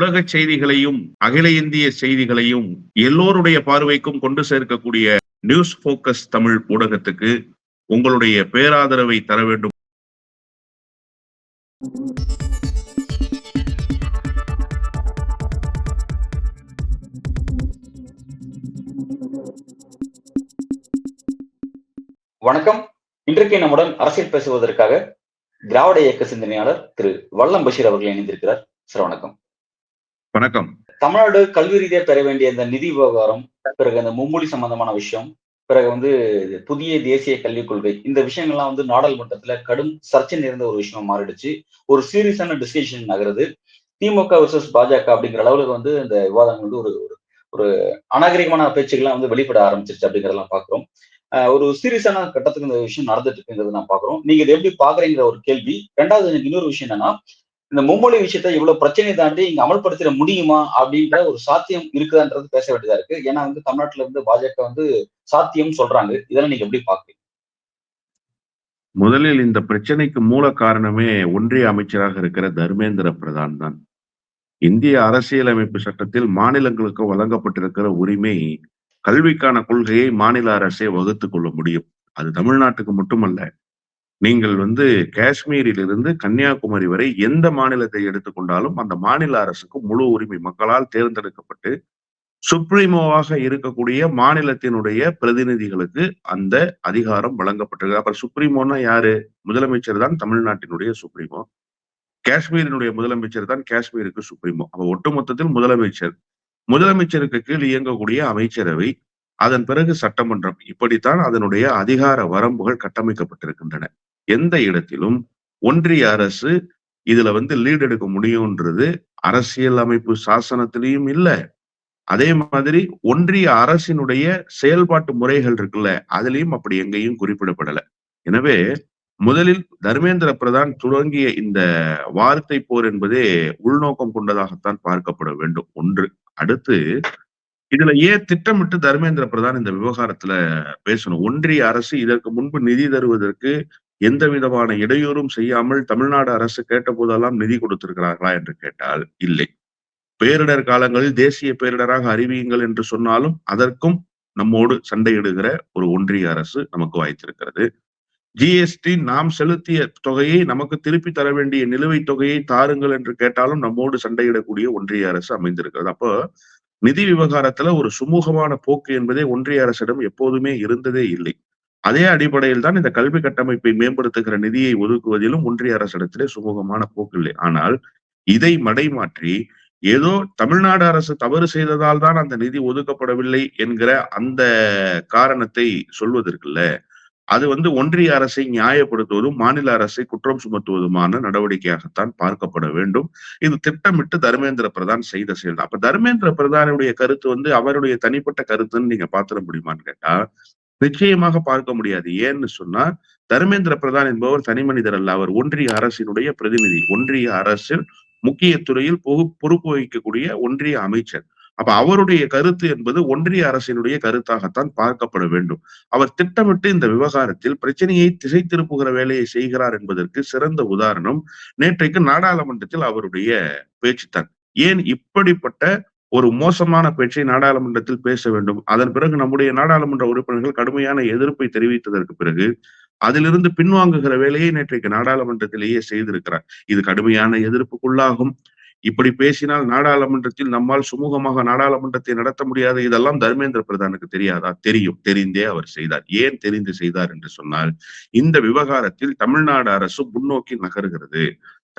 உலக செய்திகளையும் அகில இந்திய செய்திகளையும் எல்லோருடைய பார்வைக்கும் கொண்டு சேர்க்கக்கூடிய நியூஸ் போக்கஸ் தமிழ் ஊடகத்துக்கு உங்களுடைய பேராதரவை தர வேண்டும். வணக்கம். இன்றைக்கு நம்முடன் அரசியல் பேசுவதற்காக திராவிட இயக்க சிந்தனையாளர் திரு வல்லம் பஷீர் அவர்கள் இணைந்திருக்கிறார். சார் வணக்கம். வணக்கம். தமிழ்நாடு கல்வி ரீதியா பெற வேண்டிய இந்த நிதி விவகாரம், பிறகு அந்த மும்மொழி சம்பந்தமான விஷயம், பிறகு புதிய தேசிய கல்விக் கொள்கை, இந்த விஷயங்கள்லாம் நாடாளுமன்றத்துல கடும் சர்ச்சை நிறைந்த ஒரு விஷயமா மாறிடுச்சு. ஒரு சீரியஸான டிஸ்கஷன் நகருது. திமுக வர்சஸ் பாஜக அப்படிங்கிற அளவுக்கு இந்த விவாதங்கள் ஒரு ஒரு அநாகரிகமான பேச்சுக்கெல்லாம் வெளிப்பட ஆரம்பிச்சிருச்சு அப்படிங்கிறதெல்லாம் பாக்குறோம். ஒரு சீரியஸான கட்டத்துக்கு இந்த விஷயம் நடந்துட்டு இருக்குங்கிறது நான் பாக்குறோம். நீங்க இதை எப்படி பாக்குறீங்கிற ஒரு கேள்வி. ரெண்டாவது, எனக்கு இன்னொரு விஷயம் என்னன்னா, இந்த மும்மொழி விஷயத்த இவ்வளவு பிரச்சனையை தாண்டி இங்க அமல்படுத்திட முடியுமா அப்படின்ற ஒரு சாத்தியம் இருக்குதான்றது பேச வேண்டியதா இருக்கு. ஏன்னா தமிழ்நாட்டுல பாஜக சாத்தியம் சொல்றாங்க. இதெல்லாம் நீங்க எப்படி பாக்குறீங்க? முதலில் இந்த பிரச்சனைக்கு மூல காரணமே ஒன்றிய அமைச்சராக இருக்கிற தர்மேந்திர பிரதான் தான். இந்திய அரசியலமைப்பு சட்டத்தில் மாநிலங்களுக்கு வழங்கப்பட்டிருக்கிற உரிமை, கல்விக்கான கொள்கையை மாநில அரசே வகுத்துக் கொள்ள முடியும். அது தமிழ்நாட்டுக்கு மட்டுமல்ல. நீங்கள் காஷ்மீரிலிருந்து கன்னியாகுமரி வரை எந்த மாநிலத்தை எடுத்துக்கொண்டாலும் அந்த மாநில அரசுக்கு முழு உரிமை, மக்களால் தேர்ந்தெடுக்கப்பட்டு சுப்ரீமோவாக இருக்கக்கூடிய மாநிலத்தினுடைய பிரதிநிதிகளுக்கு அந்த அதிகாரம் வழங்கப்பட்டிருக்கு. அப்புறம் சுப்ரீமோன்னா யாரு? முதலமைச்சர் தான் தமிழ்நாட்டினுடைய சுப்ரீமோ. காஷ்மீரினுடைய முதலமைச்சர் தான் காஷ்மீருக்கு சுப்ரீமோ. அப்ப ஒட்டுமொத்தத்தில் முதலமைச்சருக்கு கீழ் இயங்கக்கூடிய அமைச்சரவை, அதன் பிறகு சட்டமன்றம், இப்படித்தான் அதனுடைய அதிகார வரம்புகள் கட்டமைக்கப்பட்டிருக்கின்றன. எந்த இடத்திலும் ஒன்றிய அரசு இதுல லீட் எடுக்க முடியும்ன்றது அரசியல் அமைப்பு சாசனத்திலையும் இல்ல. அதே மாதிரி ஒன்றிய அரசினுடைய செயல்பாட்டு முறைகள் இருக்குல்ல, அதுலயும் அப்படி எங்கேயும் குறிப்பிடப்படல. எனவே முதலில் தர்மேந்திர பிரதான் தொடங்கிய இந்த வார்த்தை போர் என்பதே உள்நோக்கம் கொண்டதாகத்தான் பார்க்கப்பட வேண்டும். ஒன்று. அடுத்து, இதுல ஏன் திட்டமிட்டு தர்மேந்திர பிரதான் இந்த விவகாரத்துல பேசணும்? ஒன்றிய அரசு இதற்கு முன்பு நிதி தருவதற்கு எந்த விதமான இடையூறும் செய்யாமல் தமிழ்நாடு அரசு கேட்ட போதெல்லாம் நிதி கொடுத்திருக்கிறார்களா என்று கேட்டால் இல்லை. பேரிடர் காலங்களில் தேசிய பேரிடராக அறிவியுங்கள் என்று சொன்னாலும் அதற்கும் நம்மோடு சண்டையிடுகிற ஒரு ஒன்றிய அரசு நமக்கு வாய்த்திருக்கிறது. ஜிஎஸ்டி நாம் செலுத்திய தொகையை நமக்கு திருப்பி தர வேண்டிய நிலுவைத் தொகையை தாருங்கள் என்று கேட்டாலும் நம்மோடு சண்டையிடக்கூடிய ஒன்றிய அரசு அமைந்திருக்கிறது. அப்போ நிதி விவகாரத்துல ஒரு சுமூகமான போக்கு என்பதே ஒன்றிய அரசிடம் எப்போதுமே இருந்ததே இல்லை. அதே அடிப்படையில் தான் இந்த கல்வி கட்டமைப்பை மேம்படுத்துகிற நிதியை ஒதுக்குவதிலும் ஒன்றிய அரசிடத்திலே சுமூகமான போக்கு இல்லை. ஆனால் இதை மடைமாற்றி ஏதோ தமிழ்நாடு அரசு தவறு செய்ததால் தான் அந்த நிதி ஒதுக்கப்படவில்லை என்கிற அந்த காரணத்தை சொல்வதற்குல்ல, அது ஒன்றிய அரசை நியாயப்படுத்துவதும் மாநில அரசை குற்றம் சுமத்துவதுமான நடவடிக்கையாகத்தான் பார்க்கப்பட வேண்டும். இது திட்டமிட்டு தர்மேந்திர பிரதான் செய்த செயல். அப்ப தர்மேந்திர பிரதானுடைய கருத்து அவருடைய தனிப்பட்ட கருத்துன்னு நீங்க பாத்திர முடியுமான்னு கேட்டா நிச்சயமாக பார்க்க முடியாது. ஏன்னு சொன்னா, தர்மேந்திர பிரதான் என்பவர் தனி மனிதர் அல்ல. அவர் ஒன்றிய அரசினுடைய பிரதிநிதி. ஒன்றிய அரசில் முக்கிய துறையில் பொறுப்பு வகிக்கக்கூடிய ஒன்றிய அமைச்சர். அப்ப அவருடைய கருத்து என்பது ஒன்றிய அரசினுடைய கருத்தாகத்தான் பார்க்கப்பட வேண்டும். அவர் திட்டமிட்டு இந்த விவகாரத்தில் பிரச்சனையை திசை திருப்புகிற வேலையை செய்கிறார் என்பதற்கு சிறந்த உதாரணம் நேற்றைக்கு நாடாளுமன்றத்தில் அவருடைய பேச்சுத்தான். ஏன் இப்படிப்பட்ட ஒரு மோசமான பேச்சை நாடாளுமன்றத்தில் பேச வேண்டும்? அதன் பிறகு நம்முடைய நாடாளுமன்ற உறுப்பினர்கள் கடுமையான எதிர்ப்பை தெரிவித்ததற்கு பிறகு அதிலிருந்து பின்வாங்குகிற வேலையை நேற்றைக்கு நாடாளுமன்றத்திலேயே செய்திருக்கிறார். இது கடுமையான எதிர்ப்புக்குள்ளாகும். இப்படி பேசினால் நாடாளுமன்றத்தில் நம்மால் சுமூகமாக நாடாளுமன்றத்தை நடத்த முடியாது. இதெல்லாம் தர்மேந்திர பிரதானுக்கு தெரியாதா? தெரியும். தெரிந்தே அவர் செய்தார். ஏன் தெரிந்து செய்தார் என்று சொன்னால், இந்த விவகாரத்தில் தமிழ்நாடு அரசு முன்னோக்கி நகர்கிறது.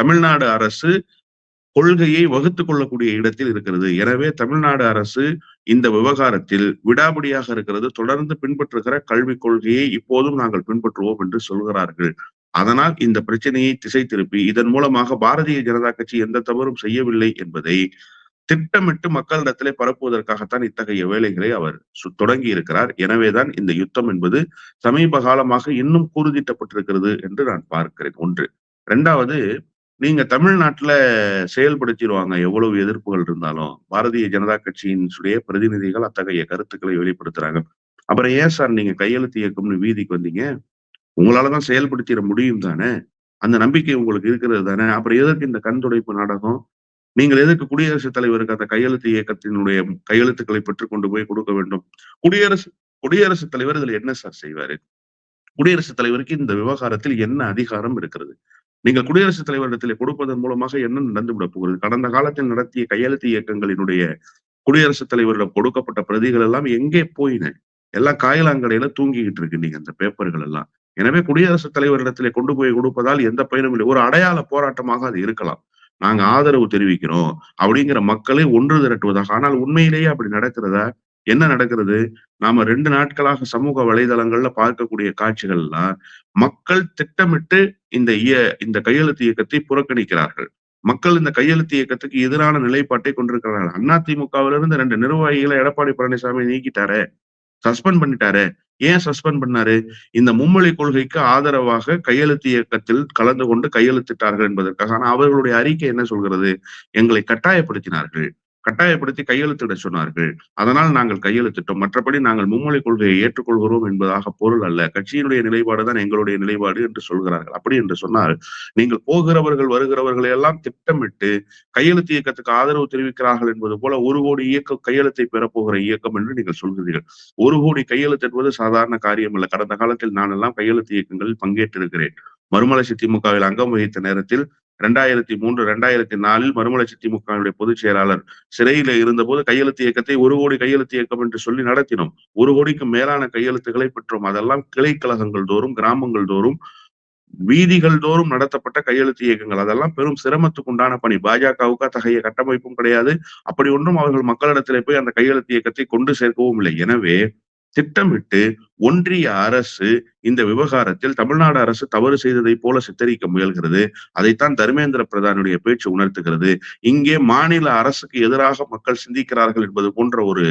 தமிழ்நாடு அரசு கொள்கையை வகுத்துக் கொள்ளக்கூடிய இடத்தில் இருக்கிறது. எனவே தமிழ்நாடு அரசு இந்த விவகாரத்தில் விடாபிடியாக இருக்கிறது. தொடர்ந்து பின்பற்றுகிற கல்விக் கொள்கையை இப்போதும் நாங்கள் பின்பற்றுவோம் என்று சொல்கிறார்கள். அதனால் இந்த பிரச்சனையை திசை திருப்பி இதன் மூலமாக பாரதிய ஜனதா கட்சி எந்த தவறும் செய்யவில்லை என்பதை திட்டமிட்டு மக்களிடத்திலே பரப்புவதற்காகத்தான் இத்தகைய வேலைகளை அவர் தொடங்கி இருக்கிறார். எனவேதான் இந்த யுத்தம் என்பது சமீப காலமாக இன்னும் கூர்திட்டப்பட்டிருக்கிறது என்று நான் பார்க்கிறேன். ஒன்று. இரண்டாவது, நீங்க தமிழ்நாட்டுல செயல்படுத்திடுவாங்க எவ்வளவு எதிர்ப்புகள் இருந்தாலும். பாரதிய ஜனதா கட்சியினுடைய பிரதிநிதிகள் அத்தகைய கருத்துக்களை வெளிப்படுத்துறாங்க. அப்புறம் ஏன் சார் நீங்க கையெழுத்து இயக்கம்னு வீதிக்கு வந்தீங்க? உங்களாலதான் செயல்படுத்திட முடியும் தானே? அந்த நம்பிக்கை உங்களுக்கு இருக்கிறது தானே? அப்புறம் எதற்கு இந்த கண் துடைப்பு நாடகம்? நீங்கள் எதற்கு குடியரசுத் தலைவருக்கு அந்த கையெழுத்து இயக்கத்தினுடைய கையெழுத்துக்களை பெற்றுக் கொண்டு போய் கொடுக்க வேண்டும்? குடியரசு குடியரசுத் தலைவர் இதுல என்ன சார் செய்வாரு? குடியரசுத் தலைவருக்கு இந்த விவகாரத்தில் என்ன அதிகாரம் இருக்கிறது? நீங்கள் குடியரசுத் தலைவரிடத்திலே கொடுப்பதன் மூலமாக என்ன நடந்துவிடப் போகிறது? கடந்த காலத்தில் நடத்திய கையெழுத்து இயக்கங்களினுடைய குடியரசுத் தலைவரிடம் கொடுக்கப்பட்ட பிரதிகள் எல்லாம் எங்கே போயின? எல்லாம் காயலாங்கடையில தூங்கிக்கிட்டு இருக்கு நீங்க அந்த பேப்பர்கள் எல்லாம். எனவே குடியரசுத் தலைவரிடத்திலே கொண்டு போய் கொடுப்பதால் எந்த பயனும் இல்லை. ஒரு அடையாள போராட்டமாக அது இருக்கலாம். நாங்க ஆதரவு தெரிவிக்கிறோம் அப்படிங்கிற மக்களை ஒன்று திரட்டுவதாக. ஆனால் உண்மையிலேயே அப்படி நடக்கிறதா? என்ன நடக்கிறது? நாம 2 நாட்களாக சமூக வலைதளங்கள்ல பார்க்கக்கூடிய காட்சிகள்லாம் மக்கள் திட்டமிட்டு இந்த கையெழுத்து இயக்கத்தை புறக்கணிக்கிறார்கள். மக்கள் இந்த கையெழுத்து இயக்கத்துக்கு எதிரான நிலைப்பாட்டை கொண்டிருக்கிறார்கள். அதிமுகவிலிருந்து 2 நிர்வாகிகளை எடப்பாடி பழனிசாமி நீக்கிட்டாரே, சஸ்பெண்ட் பண்ணிட்டாரே. ஏன் சஸ்பெண்ட் பண்ணாரு? இந்த மும்மொழி கொள்கைக்கு ஆதரவாக கையெழுத்து இயக்கத்தில் கலந்து கொண்டு கையெழுத்திட்டார்கள் என்பதற்காக. ஆனா அவர்களுடைய அறிக்கை என்ன சொல்கிறது? எங்களை கட்டாயப்படுத்தினார்கள். கட்டாயப்படுத்தி கையெழுத்திட சொன்னார்கள். அதனால் நாங்கள் கையெழுத்திட்டோம். மற்றபடி நாங்கள் மும்மொழி கொள்கையை ஏற்றுக்கொள்கிறோம் என்பதாக பொருள் அல்ல. கட்சியினுடைய நிலைப்பாடு தான் எங்களுடைய நிலைப்பாடு என்று சொல்கிறார்கள். அப்படி என்று சொன்னால், நீங்கள் போகிறவர்கள் வருகிறவர்களை எல்லாம் திட்டமிட்டு கையெழுத்து இயக்கத்துக்கு ஆதரவு தெரிவிக்கிறார்கள் என்பது போல 1 கோடி கையெழுத்தை பெறப்போகிற இயக்கம் என்று நீங்கள் சொல்கிறீர்கள். 1 கோடி கையெழுத்து என்பது சாதாரண காரியம் அல்ல. கடந்த காலத்தில் நான் எல்லாம் கையெழுத்து இயக்கங்களில் பங்கேற்றிருக்கிறேன். மறுமலர்ச்சி திமுகவில் அங்கம் வகித்த நேரத்தில் 2003, 2004 மறுமலர்ச்சி திமுகவினுடைய பொதுச் செயலாளர் சிறையில இருந்தபோது கையெழுத்து இயக்கத்தை 1 கோடி கையெழுத்து இயக்கம் என்று சொல்லி நடத்தினோம். 1 கோடிக்கு மேலான கையெழுத்துக்களை பெற்றோம். அதெல்லாம் கிளை கழகங்கள் தோறும், கிராமங்கள் தோறும், வீதிகள் தோறும் நடத்தப்பட்ட கையெழுத்து இயக்கங்கள். அதெல்லாம் பெரும் சிரமத்துக்கு உண்டான பணி. பாஜகவுக்கு அத்தகைய கட்டமைப்பும் கிடையாது. அப்படி ஒன்றும் அவர்கள் மக்களிடத்திலே போய் அந்த கையெழுத்து இயக்கத்தை கொண்டு சேர்க்கவும் இல்லை. எனவே திட்டமிட்டு ஒன்றிய அரசு இந்த விவகாரத்தில் தமிழ்நாடு அரசு தவறு செய்ததை போல சித்தரிக்க முயல்கிறது. அதைத்தான் தர்மேந்திர பிரதானுடைய பேச்சு உணர்த்துகிறது. இங்கே மாநில அரசுக்கு எதிராக மக்கள் சிந்திக்கிறார்கள் என்பது போன்ற ஒரு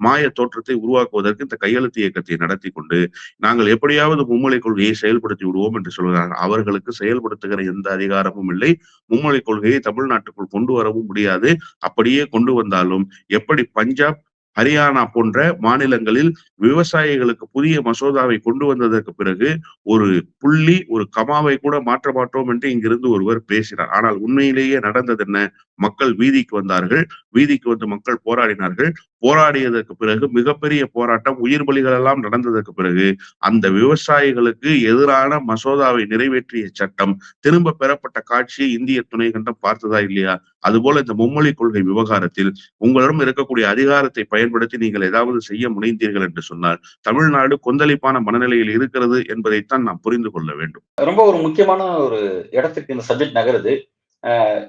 மாய தோற்றத்தை உருவாக்குவதற்கு இந்த கையெழுத்து இயக்கத்தை நடத்தி கொண்டு நாங்கள் எப்படியாவது மும்மொழி கொள்கையை செயல்படுத்தி விடுவோம் என்று சொல்கிறார்கள். அவர்களுக்கு செயல்படுத்துகிற எந்த அதிகாரமும் இல்லை. மும்மொழி கொள்கையை தமிழ்நாட்டுக்குள் கொண்டு வரவும் முடியாது. அப்படியே கொண்டு வந்தாலும் எப்படி பஞ்சாப், ஹரியானா போன்ற மாநிலங்களில் விவசாயிகளுக்கு புதிய மசோதாவை கொண்டு வந்ததற்கு பிறகு ஒரு புள்ளி, ஒரு கமாவை கூட மாற்ற மாட்டோம் என்று இங்கிருந்து ஒருவர் பேசினார். ஆனால் உண்மையிலேயே நடந்தது என்ன? மக்கள் வீதிக்கு வந்தார்கள். வீதிக்கு வந்து மக்கள் போராடினார்கள். போராடியதற்கு பிறகு மிகப்பெரிய போராட்டம், உயிர் பலிகள் எல்லாம் நடந்ததற்கு பிறகு அந்த விவசாயிகளுக்கு எதிரான மசோதாவை நிறைவேற்றிய சட்டம் திரும்ப பெறப்பட்ட காட்சியை இந்திய துணைக்கண்டம் பார்த்ததா இல்லையா? அதுபோல இந்த மும்மொழி கொள்கை விவகாரத்தில் உங்களிடம் இருக்கக்கூடிய அதிகாரத்தை பயன்படுத்தி நீங்கள் ஏதாவது செய்ய முனைந்தீர்கள் என்று சொன்னால் தமிழ்நாடு கொந்தளிப்பான மனநிலையில் இருக்கிறது என்பதைத்தான் நாம் புரிந்து கொள்ள வேண்டும். ரொம்ப ஒரு முக்கியமான ஒரு இடத்துக்கு இந்த சப்ஜெக்ட் நகருது.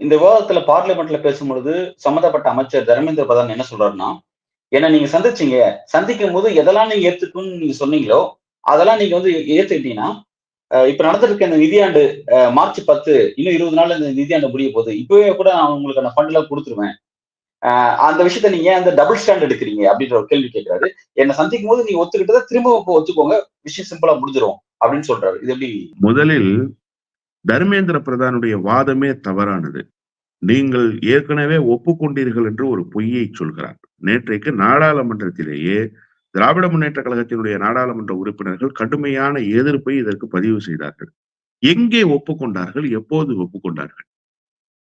இந்த விவாதத்துல பார்லிமெண்ட்ல பேசும்பொழுது சம்பந்தப்பட்ட அமைச்சர் தர்மேந்திர பிரதான் என்ன சொல்றாருன்னா, ஏன்னா நீங்க சந்திச்சீங்க, சந்திக்கும் போது எதெல்லாம் நீங்க ஏத்துக்கணும்னு நீங்க சொன்னீங்களோ அதெல்லாம் நீங்க வந்து ஏத்துக்கிட்டீங்கன்னா, இப்ப நடந்திருக்க இந்த நிதியாண்டு மார்ச் 10 இன்னும் 20 நாள்ல இந்த நிதியாண்டு முடிய போகுது. இப்பவே கூட நான் உங்களுக்கு அந்த ஃபண்ட் எல்லாம் கொடுத்துருவேன். அந்த விஷயத்த நீங்க ஏன் அந்த டபுள் ஸ்டாண்ட் எடுக்கிறீங்க அப்படின்ற ஒரு கேள்வி கேட்கிறாரு. என்ன சந்திக்கும் போது நீங்க ஒத்துக்கிட்டதை திரும்ப ஒத்துக்கோங்க, விஷயம் சிம்பிளா முடிஞ்சிரும் அப்படின்னு சொல்றாரு. இது எப்படி? முதலில் தர்மேந்திர பிரதானுடைய வாதமே தவறானது. நீங்கள் ஏற்கனவே ஒப்புக்கொண்டீர்கள் என்று ஒரு பொய்யை சொல்கிறார். நேற்றைக்கு நாடாளுமன்றத்திலேயே திராவிட முன்னேற்ற கழகத்தினுடைய நாடாளுமன்ற உறுப்பினர்கள் கடுமையான எதிர்ப்பை இதற்கு பதிவு செய்தார்கள். எங்கே ஒப்புக்கொண்டார்கள்? எப்போது ஒப்புக்கொண்டார்கள்?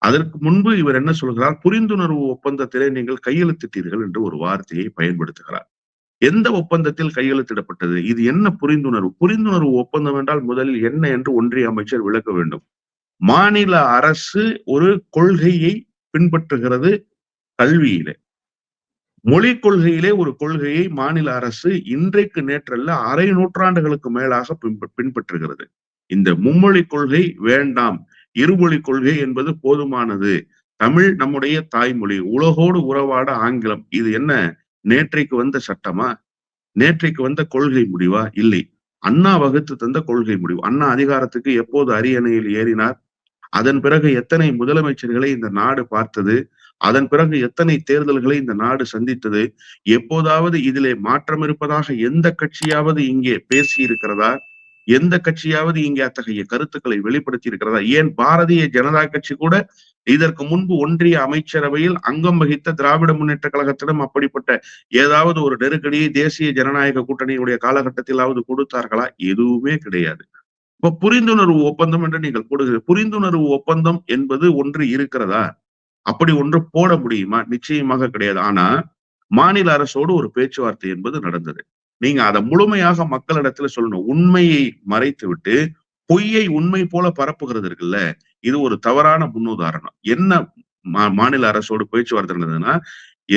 அதற்கு முன்பு இவர் என்ன சொல்கிறார்? புரிந்துணர்வு ஒப்பந்தத்திலே நீங்கள் கையெழுத்திட்டீர்கள் என்று ஒரு வார்த்தையை பயன்படுத்துகிறார். எந்த ஒப்பந்தத்தில் கையெழுத்திடப்பட்டது? இது என்ன புரிந்துணர்வு? புரிந்துணர்வு ஒப்பந்தம் என்றால் முதலில் என்ன என்று ஒன்றிய அமைச்சர் விளக்க வேண்டும். மாநில அரசு ஒரு கொள்கையை பின்பற்றுகிறது. கல்வியிலே, மொழி கொள்கையிலே ஒரு கொள்கையை மாநில அரசு இன்றைக்கு நேற்றல்ல 1/2 நூற்றாண்டுகளுக்கு மேலாக பின்பற்றுகிறது. இந்த மும்மொழி கொள்கை வேண்டாம், இருமொழி கொள்கை என்பது போதுமானது, தமிழ் நம்முடைய தாய்மொழி, உலகோடு உறவாட ஆங்கிலம். இது என்ன நேற்றைக்கு வந்த சட்டமா? நேற்றைக்கு வந்த கொள்கை முடிவா? இல்லை. அண்ணா வகுத்து தந்த கொள்கை முடிவு. அண்ணா அதிகாரத்துக்கு எப்போது அரியணையில் ஏறினார்? அதன் பிறகு எத்தனை முதலமைச்சர்களை இந்த நாடு பார்த்தது? அதன் பிறகு எத்தனை தேர்தல்களை இந்த நாடு சந்தித்தது? எப்போதாவது இதிலே மாற்றம் இருப்பதாக எந்த கட்சியாவது இங்கே பேசி இருக்கிறதா? எந்த கட்சியாவது இங்கே அத்தகைய கருத்துக்களை வெளிப்படுத்தி இருக்கிறதா? ஏன் பாரதிய ஜனதா கட்சி கூட இதற்கு முன்பு ஒன்றிய அமைச்சரவையில் அங்கம் வகித்த திராவிட முன்னேற்ற கழகத்திடம் அப்படிப்பட்ட ஏதாவது ஒரு நெருக்கடியை தேசிய ஜனநாயக கூட்டணியுடைய காலகட்டத்திலாவது கொடுத்தார்களா? எதுவுமே கிடையாது. இப்ப புரிந்துணர்வு ஒப்பந்தம் என்று நீங்கள் கொடுக்கிற புரிந்துணர்வு ஒப்பந்தம் என்பது ஒன்று இருக்கிறதா? அப்படி ஒன்று போட முடியுமா? நிச்சயமாக கிடையாது. ஆனா, மாநில அரசோடு ஒரு பேச்சுவார்த்தை என்பது நடந்தது. நீங்க அத முழுமையாக மக்களிடத்துல சொல்லணும். உண்மையை மறைத்துவிட்டு, பொய்யை உண்மை போல பரப்புகிறது இருக்குல்ல, இது ஒரு தவறான முன்னுதாரணம். என்ன மாநில அரசோடு பேச்சுவார்த்தை நடந்ததுன்னா,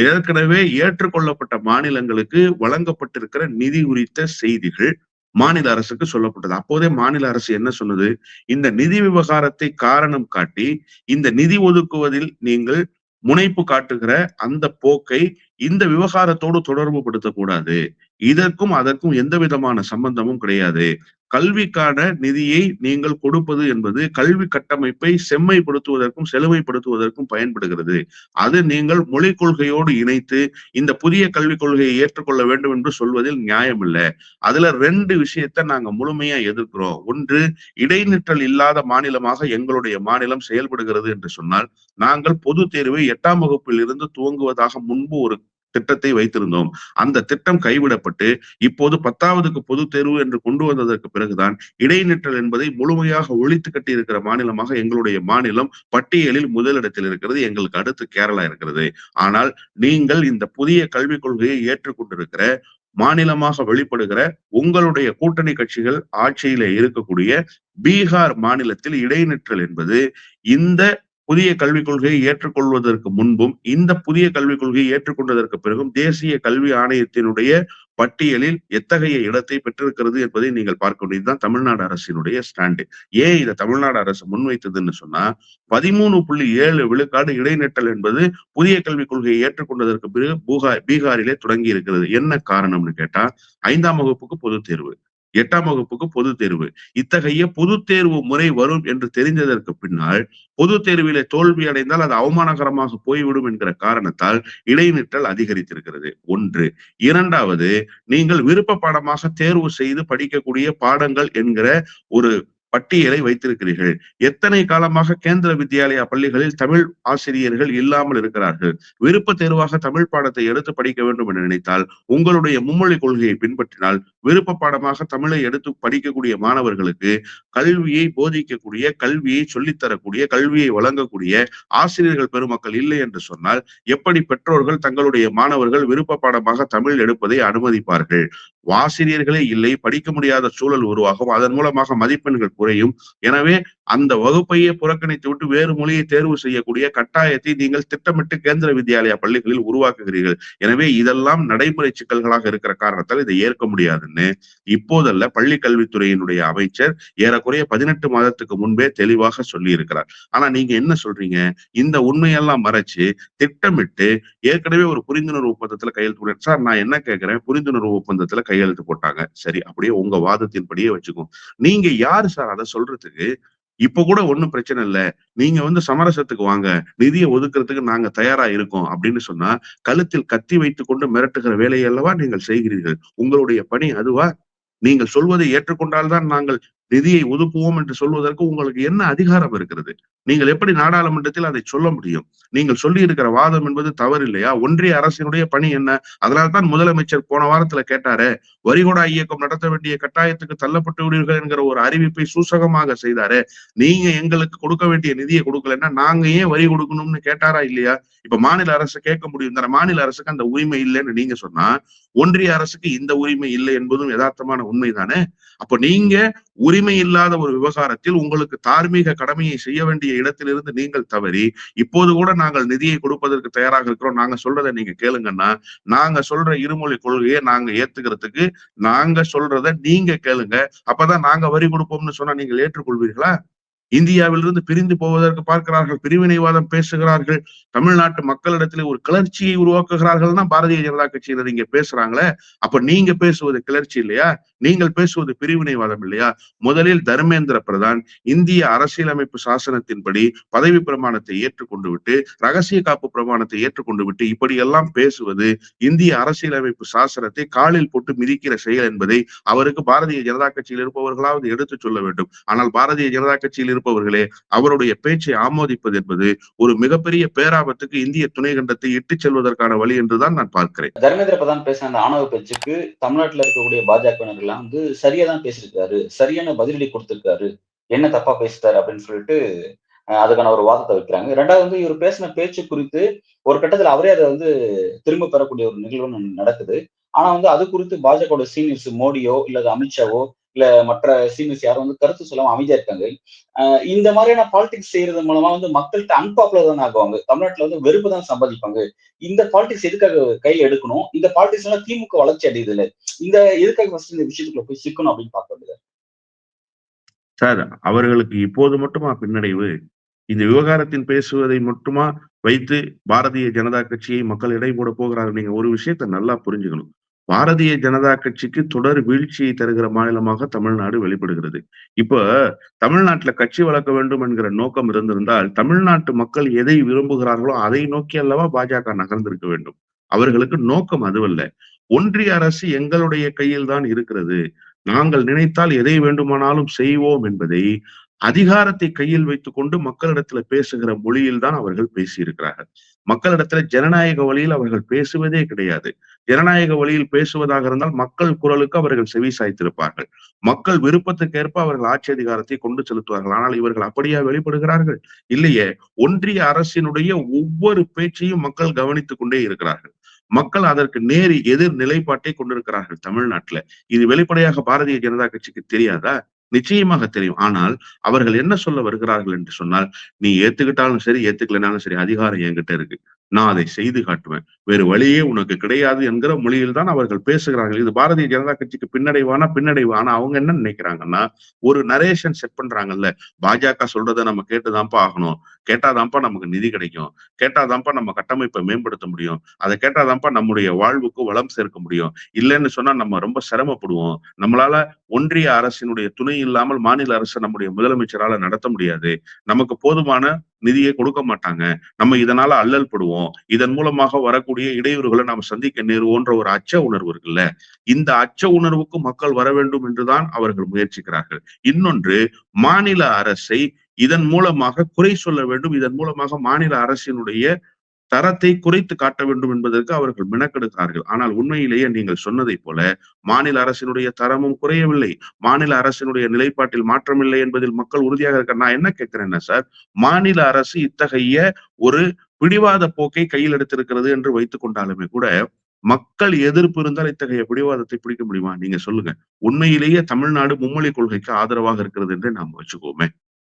ஏற்கனவே ஏற்றுக்கொள்ளப்பட்ட மாநிலங்களுக்கு வழங்கப்பட்டிருக்கிற நிதி குறித்த செய்திகள் மாநில அரசுக்கு சொல்லப்பட்டது. அப்போதே மாநில அரசு என்ன சொன்னது? இந்த நிதி விவகாரத்தை காரணம் காட்டி, இந்த நிதி ஒதுக்குவதில் நீங்கள் முனைப்பு காட்டுகிற அந்த போக்கை இந்த விவகாரத்தோடு தொடர்பு படுத்தக்கூடாது. இதற்கும் அதற்கும் எந்த விதமான சம்பந்தமும் கிடையாது. கல்விக்கான நிதியை நீங்கள் கொடுப்பது என்பது கல்வி கட்டமைப்பை செம்மைப்படுத்துவதற்கும், செழுமைப்படுத்துவதற்கும் பயன்படுகிறது. அது நீங்கள் மொழிக் கொள்கையோடு இணைத்து இந்த புதிய கல்விக் கொள்கையை ஏற்றுக்கொள்ள வேண்டும் என்று சொல்வதில் நியாயம் இல்ல. அதுல 2 விஷயத்த நாங்க முழுமையா எதிர்க்கிறோம். ஒன்று, இடைநிற்றல் இல்லாத மாநிலமாக எங்களுடைய மாநிலம் செயல்படுகிறது என்று சொன்னால், நாங்கள் பொதுத் தேர்வை 8ஆம் வகுப்பில் இருந்து துவங்குவதாக முன்பு ஒரு திட்டத்தை வைத்திருந்தோம். அந்த திட்டம் கைவிடப்பட்டு, இப்போது 10வதுக்கு பொதுத் தேர்வு என்று கொண்டு வந்ததற்கு பிறகுதான், இடைநிற்றல் என்பதை முழுமையாக ஒழித்து கட்டியிருக்கிற மாநிலமாக எங்களுடைய மாநிலம் பட்டியலில் முதலிடத்தில் இருக்கிறது. எங்களுக்கு அடுத்து கேரளா இருக்கிறது. ஆனால் நீங்கள் இந்த புதிய கல்விக் கொள்கையை ஏற்றுக்கொண்டிருக்கிற மாநிலமாக வெளிப்படுகிற உங்களுடைய கூட்டணி கட்சிகள் ஆட்சியிலே இருக்கக்கூடிய பீகார் மாநிலத்தில் இடைநிற்றல் என்பது இந்த புதிய கல்விக் கொள்கையை ஏற்றுக்கொள்வதற்கு முன்பும், இந்த புதிய கல்விக் கொள்கையை ஏற்றுக்கொண்டதற்கு பிறகும் தேசிய கல்வி ஆணையத்தினுடைய பட்டியலில் எத்தகைய இடத்தை பெற்றிருக்கிறது என்பதை நீங்கள் பார்க்க முடியும். இதுதான் தமிழ்நாடு அரசினுடைய ஸ்டாண்டு. ஏன் இத தமிழ்நாடு அரசு முன்வைத்ததுன்னு சொன்னா, 13.7 விழுக்காடு இடைநிற்றல் என்பது புதிய கல்விக் கொள்கையை ஏற்றுக்கொண்டதற்கு பிறகு பீகாரிலே தொடங்கி இருக்கிறது. என்ன காரணம்னு கேட்டா, 5ஆம் வகுப்புக்கு பொதுத் தேர்வு, 8ஆம் வகுப்புக்கு பொதுத் தேர்வு. இத்தகைய பொதுத் தேர்வு முறை வரும் என்று தெரிந்ததற்கு பின்னால், பொதுத் தேர்விலே தோல்வி அடைந்தால் அது அவமானகரமாக போய்விடும் என்கிற காரணத்தால் இடைநிற்றல் அதிகரித்திருக்கிறது. 1. 2வது, நீங்கள் விருப்ப பாடமாக தேர்வு செய்து படிக்கக்கூடிய பாடங்கள் என்கிற ஒரு பட்டியலை வைத்திருக்கிறீர்கள். எத்தனை காலமாக கேந்திர வித்யாலயா பள்ளிகளில் தமிழ் ஆசிரியர்கள் இல்லாமல் இருக்கிறார்கள். விருப்ப தேர்வாக தமிழ் பாடத்தை எடுத்து படிக்க வேண்டும் என்று நினைத்தால், உங்களுடைய மும்மொழி கொள்கையை பின்பற்றினால், விருப்ப பாடமாக தமிழை எடுத்து படிக்கக்கூடிய மாணவர்களுக்கு கல்வியை போதிக்கக்கூடிய, கல்வியை சொல்லித்தரக்கூடிய, கல்வியை வழங்கக்கூடிய ஆசிரியர்கள் பெருமக்கள் இல்லை என்று சொன்னால், எப்படி பெற்றோர்கள் தங்களுடைய மாணவர்கள் விருப்ப பாடமாக தமிழ் எடுப்பதை அனுமதிப்பார்கள்? ஆசிரியர்களே இல்லை, படிக்க முடியாத சூழல் உருவாகும். அதன் மூலமாக மதிப்பெண்கள் குறையும். எனவே அந்த வகுப்பையே புறக்கணித்து விட்டு வேறு மொழியை தேர்வு செய்யக்கூடிய கட்டாயத்தை நீங்கள் திட்டமிட்டு கேந்திர வித்யாலயா பள்ளிகளில் உருவாக்குகிறீர்கள். எனவே இதெல்லாம் நடைமுறை சிக்கல்களாக இருக்கிற காரணத்தால் இதை ஏற்க முடியாதுன்னு இப்போதல்ல, பள்ளி கல்வித்துறையினுடைய அமைச்சர் ஏறக்குறைய 18 மாதத்துக்கு முன்பே தெளிவாக சொல்லி இருக்கிறார். ஆனா நீங்க என்ன சொல்றீங்க? இந்த உண்மையெல்லாம் மறைச்சு திட்டமிட்டு ஏற்கனவே ஒரு புரிந்துணர்வு ஒப்பந்தத்துல கையெழுத்து போடுறேன். சார், நான் என்ன கேட்கிறேன், புரிந்துணர்வு ஒப்பந்தத்துல கையெழுத்து போட்டாங்க. சரி, அப்படியே உங்க வாதத்தின்படியே வச்சுக்கோ. நீங்க யாரு சார் அதை சொல்றதுக்கு? இப்ப கூட ஒண்ணும் பிரச்சனை இல்ல. நீங்க சமரசத்துக்கு வாங்க. நிதிய ஒதுக்குறதுக்கு நாங்க தயாரா இருக்கோம் அப்படின்னு சொன்னா, கழுத்தில் கத்தி வைத்துக் கொண்டு மிரட்டுகிற வேலையை அல்லவா நீங்கள் செய்கிறீர்கள். உங்களுடைய பணி அதுவா? நீங்கள் சொல்வதை ஏற்றுக்கொண்டால் தான் நாங்கள் நிதியை ஒதுக்குவோம் என்று சொல்வதற்கு உங்களுக்கு என்ன அதிகாரம் இருக்கிறது? நீங்கள் எப்படி நாடாளுமன்றத்தில் அதை சொல்ல முடியும்? நீங்கள் சொல்லி இருக்கிற வாதம் என்பது தவறு இல்லையா? ஒன்றிய அரசினுடைய பணி என்ன? அதனால்தான் முதலமைச்சர் போன வாரத்துல கேட்டாரே, வரிகொடா இயக்கம் நடத்த வேண்டிய கட்டாயத்துக்கு தள்ளப்பட்டு விடுவீர்கள் என்கிற ஒரு அறிவிப்பை சூசகமாக செய்தாரே. நீங்க எங்களுக்கு கொடுக்க வேண்டிய நிதியை கொடுக்கலன்னா நாங்க ஏன் வரி கொடுக்கணும்னு கேட்டாரா இல்லையா? இப்ப மாநில அரசு கேட்க முடியும் தானே. மாநில அரசுக்கு அந்த உரிமை இல்லைன்னு நீங்க சொன்னா, ஒன்றிய அரசுக்கு இந்த உரிமை இல்லை என்பதும் யதார்த்தமான உண்மைதானே. அப்ப நீங்க உரிமை இல்லாத ஒரு விவகாரத்தில் உங்களுக்கு தார்மீக கடமையை செய்ய வேண்டிய இடத்திலிருந்து நீங்கள் தவறி, இப்போது கூட நாங்கள் நிதியை கொடுப்பதற்கு தயாராக இருக்கிறோம், நாங்க சொல்றதை நீங்க கேளுங்கன்னா, நாங்க சொல்ற இருமொழி கொள்கையை நாங்க ஏத்துக்கிறதுக்கு நாங்க சொல்றத நீங்க கேளுங்க. அப்பதான் நாங்க வரி கொடுப்போம்னு சொன்னா நீங்கள் ஏற்றுக்கொள்வீர்களா? இந்தியாவிலிருந்து பிரிந்து போவதற்கு பார்க்கிறார்கள், பிரிவினைவாதம் பேசுகிறார்கள், தமிழ்நாட்டு மக்களிடத்திலே ஒரு கிளர்ச்சியை உருவாக்குகிறார்கள் தான் பாரதிய ஜனதா கட்சியினர் இங்க பேசுறாங்களே. அப்ப நீங்க பேசுவது கிளர்ச்சி இல்லையா? நீங்கள் பேசுவது பிரிவினைவாதம் இல்லையா? முதலில் தர்மேந்திர பிரதான் இந்திய அரசியலமைப்பு சாசனத்தின்படி பதவி பிரமாணத்தை ஏற்றுக்கொண்டு விட்டு, ரகசிய காப்பு பிரமாணத்தை ஏற்றுக்கொண்டு விட்டு, இப்படியெல்லாம் பேசுவது இந்திய அரசியலமைப்பு சாசனத்தை காலில் போட்டு மிதிக்கிற செயல் என்பதை அவருக்கு பாரதிய ஜனதா கட்சியில் இருப்பவர்களாவது எடுத்துச் சொல்ல வேண்டும். ஆனால் பாரதிய ஜனதா கட்சியில் இருப்பவர்களே அவருடைய பேச்சை ஆமோதிப்பது என்பது ஒரு மிகப்பெரிய பேராபத்துக்கு இந்திய துணை கண்டத்தை இட்டுச் செல்வதற்கான வழி என்றுதான் நான் பார்க்கிறேன். தர்மேந்திர பிரதான் பேசின அந்த ஆணவ பேச்சுக்கு தமிழ்நாட்டுல இருக்கக்கூடிய பாஜகவினர்லாம் சரியா தான் பேசியிருக்காரு, சரியான பதிலடி கொடுத்திருக்காரு, என்ன தப்பா பேசிட்டாரு அப்படின்னு சொல்லிட்டு அதுக்கான ஒரு வாதத்தை வைக்கிறாங்க. 2வது வந்து இவர் பேசின பேச்சு குறித்து ஒரு கட்டத்துல அவரே அத வந்து திரும்ப பெறக்கூடிய ஒரு நிகழ்வு நடக்குது. ஆனா வந்து அது குறித்து பாஜகவோட சீனியர்ஸ் மோடியோ, இல்ல அமித்ஷாவோ, இல்ல மற்ற சீனியர்ஸ் யாரும் வந்து கருத்து சொல்லாம அமைதியா இருக்காங்க. அ இந்த மாதிரியான பாலிடிக்ஸ் செய்யறது மூலமா வந்து மக்கள்ட்ட அன்பாப்புலர் தானே ஆகுவாங்க. தமிழ்நாட்டுல வந்து வெறுப்பு தான் சம்பாதிப்பாங்க. இந்த பாலிடிக்ஸ் எதுக்காக கையில எடுக்கணும்? இந்த பாலிடிக்ஸ்னால திமுக வளர்ச்சி அடையுதுல்ல. இந்த எதுக்காக ஃபர்ஸ்ட் இந்த விஷயத்துக்குள்ள போய் சிக்கணும் அப்படின்னு பார்க்க வேண்டியது. சார், அவர்களுக்கு இப்போது மட்டுமா பின்னடைவு? இந்த விவகாரத்தில் பேசுவதை மட்டுமா வைத்து பாரதிய ஜனதா கட்சியை மக்கள் எடை போட போகிறார்கள்? நீங்க ஒரு விஷயத்த நல்லா புரிஞ்சுக்கணும். பாரதிய ஜனதா கட்சிக்கு தொடர் வீழ்ச்சியை தருகிற மாநிலமாக தமிழ்நாடு வெளிப்படுகிறது. இப்ப தமிழ்நாட்டுல கட்சி வளர்க்க வேண்டும் என்கிற நோக்கம் இருந்திருந்தால், தமிழ்நாட்டு மக்கள் எதை விரும்புகிறார்களோ அதை நோக்கி அல்லவா பாஜக நகர்ந்திருக்க வேண்டும். அவர்களுக்கு நோக்கம் அதுவல்ல. ஒன்றிய அரசு எங்களுடைய கையில் தான் இருக்கிறது. நாங்கள் நினைத்தால் எதை வேண்டுமானாலும் செய்வோம் என்பதை அதிகாரத்தை கையில் வைத்துக்கொண்டு மக்களிடத்துல பேசுகிற மொழியில் தான் அவர்கள் பேசியிருக்கிறார்கள். மக்களிடத்துல ஜனநாயக வழியில் அவர்கள் பேசுவதே கிடையாது. ஜனநாயக வழியில் பேசுவதாக இருந்தால் மக்கள் குரலுக்கு அவர்கள் செவி சாய்த்திருப்பார்கள். மக்கள் விருப்பத்துக்கேற்ப அவர்கள் ஆட்சி அதிகாரத்தை கொண்டு செலுத்துவார்கள். ஆனால் இவர்கள் அப்படியா வெளிப்படுகிறார்கள்? இல்லையே. ஒன்றிய அரசினுடைய ஒவ்வொரு பேச்சையும் மக்கள் கவனித்துக் கொண்டே இருக்கிறார்கள். மக்கள் அதற்கு நேர் எதிர் நிலைப்பாட்டை கொண்டிருக்கிறார்கள் தமிழ்நாட்டுல. இது வெளிப்படையாக பாரதிய ஜனதா கட்சிக்கு தெரியாதா? நிச்சயமாக தெரியும். ஆனால் அவர்கள் என்ன சொல்ல வருகிறார்கள் என்று சொன்னால், நீ ஏத்துக்கிட்டாலும் சரி, ஏத்துக்கலைனாலும் சரி, அதிகாரம் என்கிட்ட இருக்கு. நான் அதை செய்து காட்டுவேன். வேறு வழியே உனக்கு கிடையாது என்கிற மொழியில் தான் அவர்கள் பேசுகிறார்கள். இது பாரதிய ஜனதா கட்சிக்கு பின்னடைவான பின்னடைவு. ஆனா அவங்க என்ன நினைக்கிறாங்கன்னா, ஒரு நரேஷன் செட் பண்றாங்கல்ல. பாஜக சொல்றத நம்ம கேட்டுதான்ப்பா ஆகணும். கேட்டாதான்ப்பா நமக்கு நிதி கிடைக்கும். கேட்டாதான்ப்பா நம்ம கட்டமைப்பை மேம்படுத்த முடியும். அதை கேட்டாதான்ப்பா நம்முடைய வாழ்வுக்கு வளம் சேர்க்க முடியும். இல்லைன்னு சொன்னா நம்ம ரொம்ப சிரமப்படுவோம். நம்மளால ஒன்றிய அரசினுடைய துணை இல்லாமல் மாநில அரசு நம்முடைய முதலமைச்சரால நடத்த முடியாது. நமக்கு போதுமான நிதியை கொடுக்க மாட்டாங்க. நம்ம இதனால அல்லல் படுவோம். இதன் மூலமாக வரக்கூடிய இடையூறுகளை நாம சந்திக்க நேருவோன்ற ஒரு அச்ச உணர்வு இருக்குல்ல. இந்த அச்ச உணர்வுக்கு மக்கள் வர வேண்டும் என்றுதான் அவர்கள் முயற்சிக்கிறார்கள். இன்னொன்று, மாநில அரசை இதன் மூலமாக குறை சொல்ல வேண்டும். இதன் மூலமாக மாநில அரசினுடைய தரத்தை குறைத்து காட்ட வேண்டும் என்பதற்கு அவர்கள் மெனக்கெடுக்கிறார்கள். ஆனால் உண்மையிலேயே நீங்கள் சொன்னதைப் போல மாநில அரசினுடைய தரமும் குறையவில்லை. மாநில அரசினுடைய நிலைப்பாட்டில் மாற்றமில்லை என்பதில் மக்கள் உறுதியாக இருக்க நான் என்ன கேட்கிறேன்னா சார், மாநில அரசு இத்தகைய ஒரு பிடிவாத போக்கை கையில் எடுத்திருக்கிறது என்று வைத்துக் கொண்டாலுமே கூட, மக்கள் எதிர்ப்பு இருந்தால் இத்தகைய பிடிவாதத்தை பிடிக்க முடியுமா? நீங்க சொல்லுங்க. உண்மையிலேயே தமிழ்நாடு மும்மொழி கொள்கைக்கு ஆதரவாக இருக்கிறது என்று நாம் வச்சுக்குவோமே.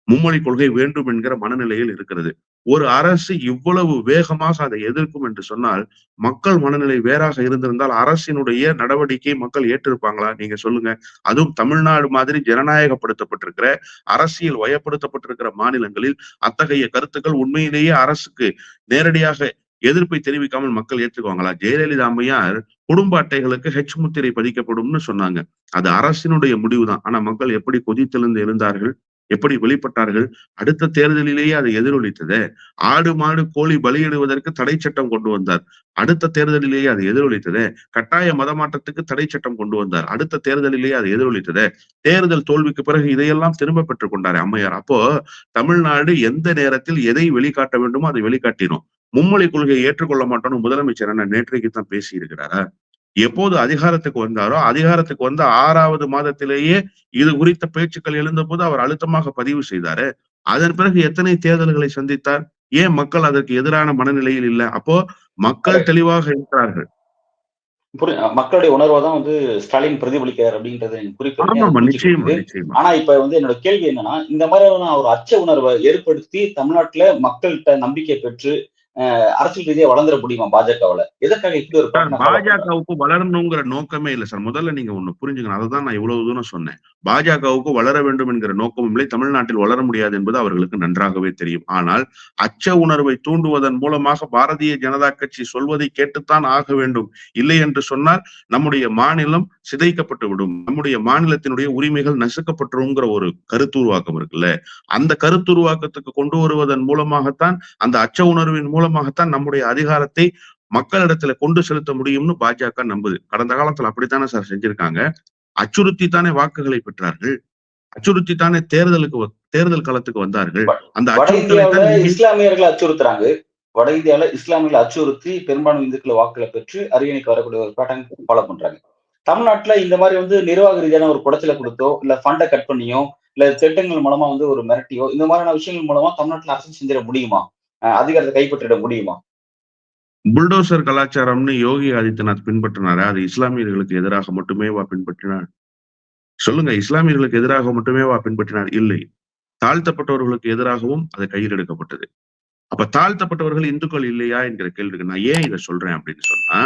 மும்மொழி கொள்கை வேண்டும் என்கிற மனநிலையில் இருக்கிறது. ஒரு அரசு இவ்வளவு வேகமாக அதை எதிர்க்கும் என்று சொன்னால், மக்கள் மனநிலை வேறாக இருந்திருந்தால் அரசினுடைய நடவடிக்கை மக்கள் ஏற்றிருப்பாங்களா? நீங்க சொல்லுங்க. அதுவும் தமிழ்நாடு மாதிரி ஜனநாயகப்படுத்தப்பட்டிருக்கிற, அரசியல் வயப்படுத்தப்பட்டிருக்கிற மாநிலங்களில் அத்தகைய கருத்துக்கள் உண்மையிலேயே அரசுக்கு நேரடியாக எதிர்ப்பை தெரிவிக்காமல் மக்கள் ஏற்றுக்குவாங்களா? ஜெயலலிதா அம்மையார் குடும்ப அட்டைகளுக்கு முத்திரை பதிக்கப்படும்னு சொன்னாங்க. அது அரசினுடைய முடிவுதான். ஆனா மக்கள் எப்படி கொதித்தெழுந்து எழுந்தார்கள்? எப்படி வெளிப்பட்டார்கள்? அடுத்த தேர்தலிலேயே அது எதிரொலித்ததே. ஆடு, மாடு, கோழி பலியிடுவதற்கு தடை சட்டம் கொண்டு வந்தார். அடுத்த தேர்தலிலேயே அது எதிரொலித்ததே. கட்டாய மதமாற்றத்துக்கு தடை சட்டம் கொண்டு வந்தார். அடுத்த தேர்தலிலேயே அது எதிரொலித்ததே. தேர்தல் தோல்விக்கு பிறகு இதையெல்லாம் திரும்ப பெற்றுக் கொண்டாரே அம்மையார். அப்போ தமிழ்நாடு எந்த நேரத்தில் எதை வெளிக்காட்ட வேண்டுமோ அதை வெளிக்காட்டினோம். மும்மொழி கொள்கையை ஏற்றுக்கொள்ள மாட்டோம்னு முதலமைச்சர் என்ன நேற்றைக்கு தான் பேசி இருக்கிறாரா? எப்போது அதிகாரத்துக்கு வந்தாரோ, அதிகாரத்துக்கு வந்த 6வது மாதத்திலேயே இது குறித்த பேச்சுக்கள் எழுந்தபோது அவர் அழுத்தமாக பதிவு செய்தாரு. அதன் பிறகு எத்தனை தேர்தல்களை சந்தித்தார்? ஏன் மக்கள் அதற்கு எதிரான மனநிலையில் இல்ல? அப்போ மக்கள் கரெக்ட். தெளிவாக இருக்கிறார்கள். மக்களுடைய உணர்வ தான் வந்து ஸ்டாலின் பிரதிபலிக்கிறார் அப்படின்றத நீங்க குறிப்பிடுறீங்க. அது ஆமாமா. புரிஞ்சுக்க நிச்சயமா, முடியுது. நிச்சயமா. ஆனா இப்ப வந்து என்னோட கேள்வி என்னன்னா, இந்த மாதிரியான ஒரு அச்ச உணர்வ ஏற்படுத்தி தமிழ்நாட்டுல மக்கள்ட்ட நம்பிக்கை பெற்று அரசியல் ரீதியா வளர்ந்துட முடியுமா பாஜகவால? எதற்காக இப்படி ஒரு சார், பேட்டர்ன ஃபாலோ பண்றாங்க? பாஜகவுக்கு வளரணுங்கிற நோக்கமே இல்ல சார். முதல்ல நீங்க ஒண்ணு புரிஞ்சுக்கணும். அததான் நான் இவ்வளவு தூரம் சொன்னேன். பாஜகவுக்கு வளர வேண்டும் என்கிற நோக்கமும் இல்லை. தமிழ்நாட்டில் வளர முடியாது என்பது அவர்களுக்கு நன்றாகவே தெரியும். ஆனால் அச்ச உணர்வை தூண்டுவதன் மூலமாக பாரதிய ஜனதா கட்சி சொல்வதை கேட்டுத்தான் ஆக வேண்டும். இல்லை என்று சொன்னால் நம்முடைய மாநிலம் சிதைக்கப்பட்டு விடும். நம்முடைய மாநிலத்தினுடைய உரிமைகள் நசுக்கப்பட்டுருங்கிற ஒரு கருத்துருவாக்கம் இருக்குல்ல. அந்த கருத்துருவாக்கத்துக்கு கொண்டு வருவதன் மூலமாகத்தான், அந்த அச்ச உணர்வின் மூலமாகத்தான் நம்முடைய அதிகாரத்தை மக்களிடத்துல கொண்டு செலுத்த முடியும்னு பாஜக நம்புது. கடந்த காலத்துல அப்படித்தானே சார் செஞ்சிருக்காங்க. அச்சுறுத்தி தானே வாக்குகளை பெற்றார்கள். அச்சுறுத்தி தானே தேர்தல் களத்துக்கு வந்தார்கள். வ அந்த வட அச்சுறுத்தலை இந்தியாவுல தான் இன்னைக்கு இஸ்லாமியர்கள அச்சுறுத்துறாங்க. வட இந்தியால இஸ்லாமியர்கள அச்சுறுத்தி பெரும்பான்மை இந்துக்கள வாக்குகள பெற்று அரியணைக்கு வரக்கூடிய ஒரு பேட்டர்ன் ஃபாலோ பண்றாங்க. தமிழ்நாட்டுல இந்த மாரி வந்து நிர்வாக ரீதியான ஒரு குடைச்சல குடுத்தோ, இல்ல ஃபண்ட கட் பண்ணியோ, இல்ல திட்டங்கள் மூலமா வந்து ஒரு மிரட்டியோ, இந்த மாதிரியான விஷயங்கள் மூலமா தமிழ்நாட்டுல அரசியல் செஞ்சிட முடியுமா? அதிகாரத்த கைப்பற்றிட முடியுமா? புல்டோசர் கலாச்சாரம்னு யோகி ஆதித்யநாத் பின்பற்றினாரா? அது இஸ்லாமியர்களுக்கு எதிராக மட்டுமேவா பின்பற்றினார்? சொல்லுங்க. இஸ்லாமியர்களுக்கு எதிராக மட்டுமேவா பின்பற்றினார்? இல்லை. தாழ்த்தப்பட்டவர்களுக்கு எதிராகவும் அது கையில் எடுக்கப்பட்டது. அப்ப தாழ்த்தப்பட்டவர்கள் இந்துக்கள் இல்லையா என்கிற கேள்விக்கு நான் ஏன் இத சொல்றேன் அப்படின்னு சொன்னா,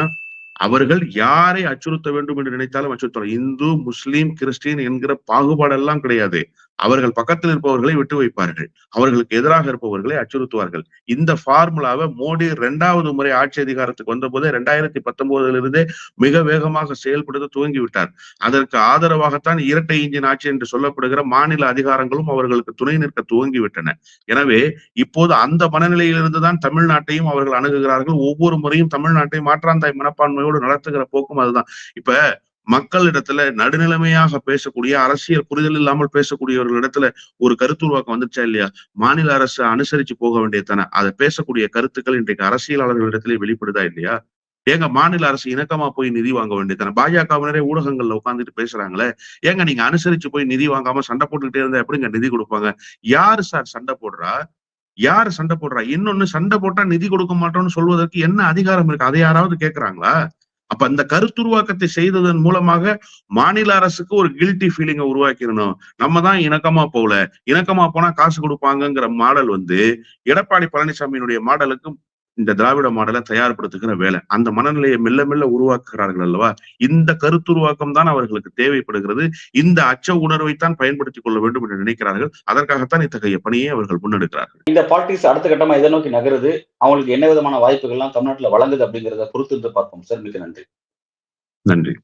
அவர்கள் யாரை அச்சுறுத்த வேண்டும் என்று நினைத்தாலும் அச்சுறுத்தலாம். இந்து, முஸ்லீம், கிறிஸ்டின் என்கிற பாகுபாடெல்லாம் கிடையாது. அவர்கள் பக்கத்தில் இருப்பவர்களை விட்டு வைப்பார்கள். அவர்களுக்கு எதிராக இருப்பவர்களை அச்சுறுத்துவார்கள். இந்த ஃபார்முலாவ மோடி 2வது முறை ஆட்சி அதிகாரத்துக்கு வந்தபோதே 2019 மிக வேகமாக செயல்படுத்த துவங்கிவிட்டார். அதற்கு ஆதரவாகத்தான் இரட்டை இன்ஜின் ஆட்சி என்று சொல்லப்படுகிற மாநில அதிகாரங்களும் அவர்களுக்கு துணை நிற்க துவங்கிவிட்டன. எனவே இப்போது அந்த மனநிலையிலிருந்து தான் தமிழ்நாட்டையும் அவர்கள் அணுகுகிறார்கள். ஒவ்வொரு முறையும் தமிழ்நாட்டை மாற்றாந்தாய் மனப்பான்மையோடு நடத்துகிற போக்கும் அதுதான். இப்ப மக்களிடத்துல நடுநிலைமையாக பேசக்கூடிய, அரசியல் புரிதல் இல்லாமல் பேசக்கூடியவர்களிடத்துல ஒரு கருத்து உருவாக்கம் வந்துருச்சா இல்லையா? மாநில அரசு அனுசரிச்சு போக வேண்டியது தானே. அத பேசக்கூடிய கருத்துக்கள் இன்றைக்கு அரசியலாளர்களிடத்திலே வெளிப்படுதா இல்லையா? ஏங்க மாநில அரசு இணக்கமா போய் நிதி வாங்க வேண்டியது தானே. பாஜகவினரே ஊடகங்கள்ல உட்கார்ந்துட்டு பேசுறாங்களே, ஏங்க நீங்க அனுசரிச்சு போய் நிதி வாங்காம சண்டை போட்டுக்கிட்டே இருந்தா எப்படிங்க நிதி குடுப்பாங்க? யாரு சார் சண்டை போடுறா? யாரு சண்டை போடுறா? இன்னொன்னு சண்டை போட்டா நிதி கொடுக்க மாட்டோம்னு சொல்வதற்கு என்ன அதிகாரம் இருக்கு? அதை யாராவது கேட்கிறாங்களா? அப்ப அந்த கருத்துருவாக்கத்தை செய்ததன் மூலமாக மாநில அரசுக்கு ஒரு கில்ட்டி ஃபீலிங்க உருவாக்கிரணும். நம்ம தான் இணக்கமா போகல. இணக்கமா போனா காசு குடுப்பாங்கங்கிற மாடல் வந்து எடப்பாடி பழனிசாமியினுடைய மாடலுக்கு இந்த திராவிட மாடலை தயார்படுத்துகிற வேலை. அந்த மனநிலையை மெல்ல மெல்ல உருவாக்குகிறார்கள் அல்லவா? இந்த கருத்துருவாக்கம் தான் அவர்களுக்கு தேவைப்படுகிறது. இந்த அச்ச உணர்வைத்தான் பயன்படுத்திக் கொள்ள வேண்டும் என்று நினைக்கிறார்கள். அதற்காகத்தான் இத்தகைய பணியை அவர்கள் முன்னெடுக்கிறார்கள். இந்த பாலிடிக்ஸ் அடுத்த கட்டமா எதை நோக்கி நகருது? அவங்களுக்கு என்ன விதமான வாய்ப்புகள்லாம் தமிழ்நாட்டுல வழங்குது அப்படிங்கிறத பொறுத்திருந்து பார்ப்போம் சார். மிக்க நன்றி. நன்றி.